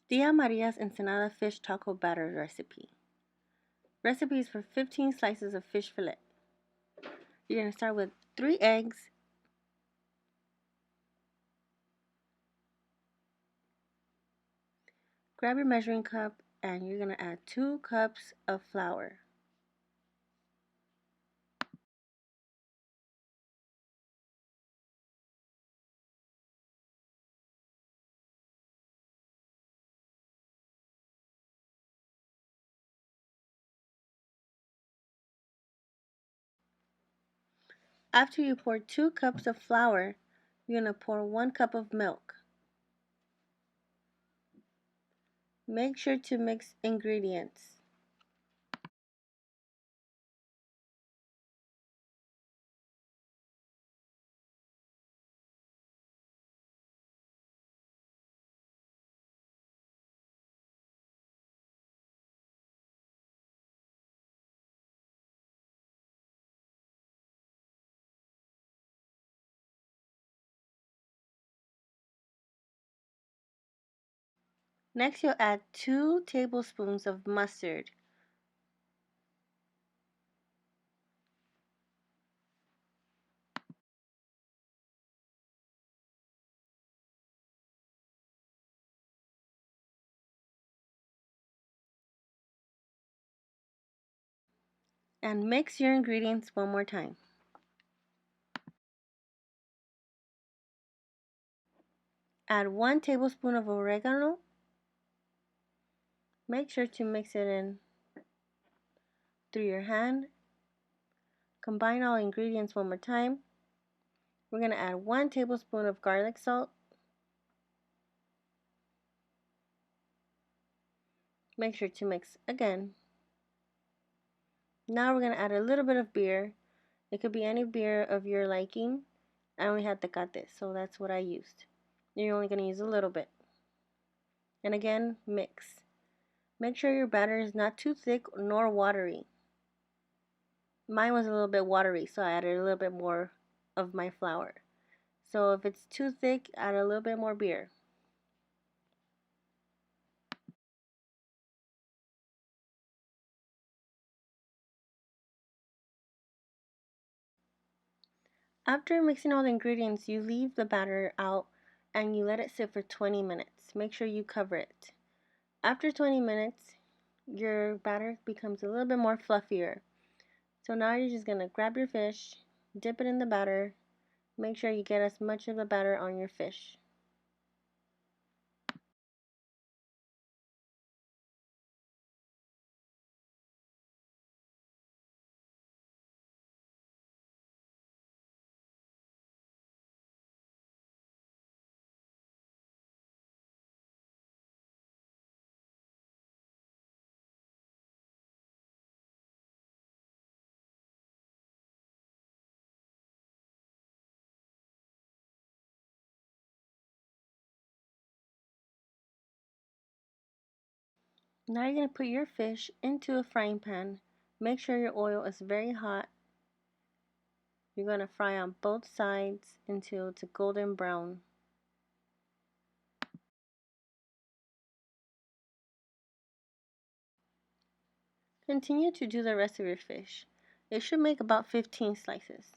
Tia Maria's Ensenada fish taco batter recipe. Recipe is for 15 slices of fish fillet. You're going to start with 3 eggs, grab your measuring cup, and you're going to add 2 cups of flour. After you pour 2 cups of flour, you're going to pour 1 cup of milk. Make sure to mix ingredients. Next, you'll add 2 tablespoons of mustard. And mix your ingredients one more time. Add 1 tablespoon of oregano. Make sure to mix it in through your hand. Combine all ingredients one more time. We're going to add 1 tablespoon of garlic salt. Make sure to mix again. Now we're going to add a little bit of beer. It could be any beer of your liking. I only had Tecate, so that's what I used. You're only going to use a little bit. And again, mix. Make sure your batter is not too thick nor watery. Mine was a little bit watery, so I added a little bit more of my flour. So if it's too thick, add a little bit more beer. After mixing all the ingredients, you leave the batter out and you let it sit for 20 minutes. Make sure you cover it. After 20 minutes, your batter becomes a little bit more fluffier. So now you're just going to grab your fish, dip it in the batter. Make sure you get as much of the batter on your fish. Now you're going to put your fish into a frying pan. Make sure your oil is very hot. You're going to fry on both sides until it's a golden brown. Continue to do the rest of your fish. It should make about 15 slices.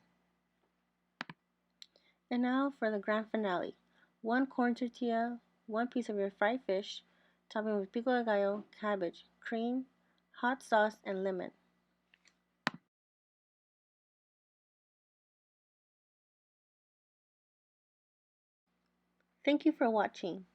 And now for the grand finale. 1 corn tortilla, 1 piece of your fried fish, topping with pico de gallo, cabbage, cream, hot sauce, and lemon. Thank you for watching.